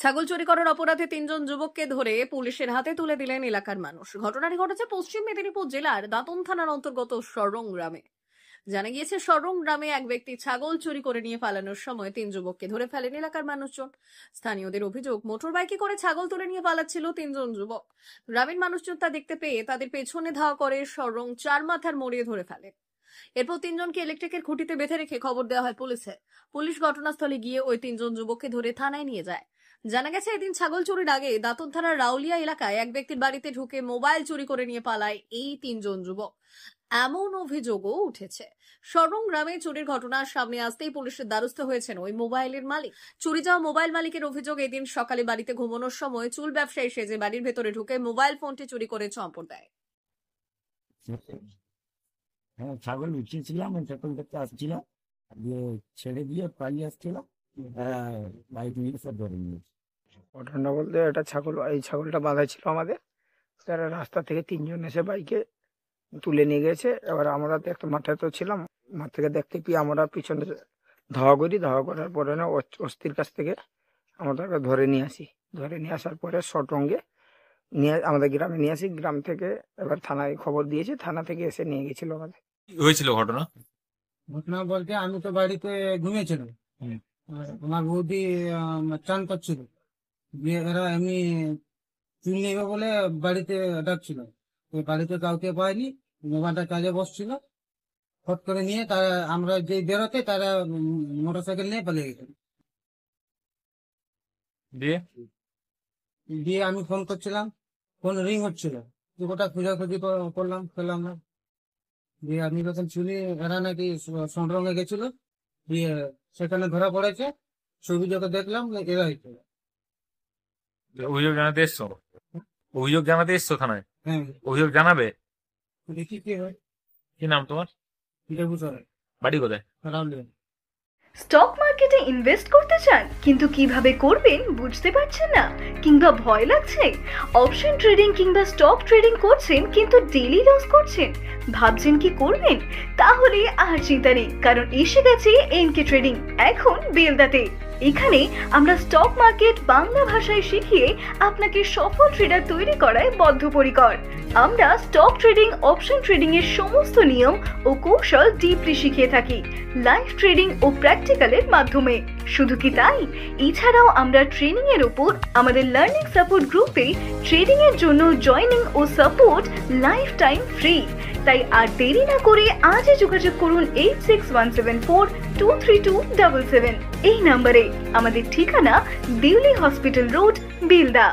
ছাগল চুরি করার অপরাধে 3 জন যুবককে ধরে পুলিশের হাতে তুলে দিলেন এলাকার মানুষ। ঘটনাটি ঘটেছে পশ্চিম মেদিনীপুর জেলার দাঁতন থানার অন্তর্গত সরং গ্রামে। জানা গিয়েছে, সরং গ্রামে এক ব্যক্তি ছাগল চুরি করে নিয়ে পালানোর সময় 3 যুবককে ধরে ফেলেন এলাকার মানুষজন। স্থানীয়দের অভিযোগ, মোটর বাইকে করে ছাগল তুলে নিয়ে পালাচ্ছিল 3 জন যুবক। গ্রামের মানুষজন তা দেখতে পেয়ে তাদের পেছনে ধাওয়া করে সরং 4 মাথার মোড়ে ধরে ফেলে। এরপর 3 জনকে ইলেকট্রিকের খুঁটিতে বেঁধে রেখে খবর দেওয়া হয় পুলিশে। পুলিশ ঘটনাস্থলে গিয়ে ওই 3 জন যুবককে ধরে থানায় নিয়ে যায়। জানা গেছে, এদিন ছাগল চুরির আগে দাঁতন থানার রাউলিয়া এলাকায় এক ব্যক্তির বাড়িতে ঢুকে মোবাইল চুরি করে নিয়ে পালায় এই 3 জন যুবক। এমন অভিযোগও উঠেছে। সরং গ্রামে চুরির ঘটনা সামনে আসতেই পুলিশের দ্বারস্থ হয়েছেন ওই মোবাইলের মালিক। চুরি যাওয়া মোবাইল মালিকের অভিযোগ, এদিন সকালে বাড়িতে ঘুমানোর সময় চুল ব্যবসায়ী সেজে বাড়ির ভেতরে ঢুকে মোবাইল ফোনটি চুরি করে চম্পট দেয়। হ্যাঁ, ছাগল উঠিয়েছিলাম, ছাগল দেখতে আসছিলাম, দিয়ে ছেড়ে দিয়ে পালিয়ে আসছিলাম, বাইক নিয়ে সব ধরে নিয়েছি। ঘটনা বলতে এটা এই ছাগলটা বাঁধা ছিল আমাদের। তারা রাস্তা থেকে 3 জন এসে বাইকে তুলে নিয়ে গেছে। এবার আমরা তো একটা মাথায় তো ছিলাম, মাঠ থেকে দেখতে পেয়ে আমরা পিছনে ধাওয়া করার পরে না অস্থির কাছ থেকে আমরা তাকে ধরে নিয়ে আসি। ধরে নিয়ে আসার পরে সটরঙ্গে নিয়ে আমাদের গ্রামে নিয়ে আসি। গ্রাম থেকে এবার থানায় খবর দিয়েছি, থানা থেকে এসে নিয়ে গেছিল আমাদের। হয়েছিল ঘটনা বলতে আমি তো বাড়িতে ঘুমিয়েছিলাম, আমার বৌদি চান করছিল, দিয়ে এরা এমনি চুল নেবে বলে বাড়িতে ডাকছিল। তো বাড়িতে কাউকে পাইনি, মোবাইলটা কাজে বসছিল, ফট করে নিয়ে তারা আমরা যে বেরোতে তারা মোটরসাইকেল নিয়ে পালিয়ে গেছিল। দিয়ে আমি ফোন করছিলাম, ফোন রিং হচ্ছিল, গোটা খোঁজাখুঁজি করলাম, পেলাম না। দিয়ে আমি যখন শুনি এরা নাকি সংরঙ্গে গেছিল, দিয়ে সেখানে ধরা পড়েছে। ছবি যখন দেখলাম এরা হইতো। অভিযোগ জানাতে এসছো থানায়? হ্যাঁ, অভিযোগ জানাবে? দেখি কি হয়। কি নাম তোমার? বাড়ি কোথায়? রাউলিয়া। স্টক মার্কেটে ইনভেস্ট করতে চান কিন্তু কিভাবে করবেন বুঝতে পারছেন না, কিংবা ভয় লাগছে? অপশন ট্রেডিং কিংবা স্টক ট্রেডিং করছেন কিন্তু ডেইলি লস করছেন, ভাবছেন কি করবেন? তাহলে আর চিন্তা নেই, কারণ এসে গেছে এনকে ট্রেডিং এখন বেলদাতে। এখানে আমরা স্টক মার্কেট বাংলা ভাষায় শিখিয়ে আপনাকে সফল ট্রেডার তৈরি করায় বদ্ধপরিকর। আমরা স্টক ট্রেডিং, অপশন ট্রেডিং এর সমস্ত নিয়ম ও কৌশল ডিপলি শিখিয়ে থাকি লাইভ ট্রেডিং ও প্র্যাকটিক্যালের মাধ্যমে। শুধু কি তাই, এছাড়াও আমরা ট্রেনিং এর উপর আমাদের লার্নিং সাপোর্ট গ্রুপে ট্রেডিং এর জন্য জয়েনিং ও সাপোর্ট লাইফ টাইম ফ্রি। তাই আর দেরি না করে আজই যোগাযোগ করুন 8617423277 এই নম্বরে। আমাদের ঠিকানা দিল্লি হসপিটাল রোড, বেলদা।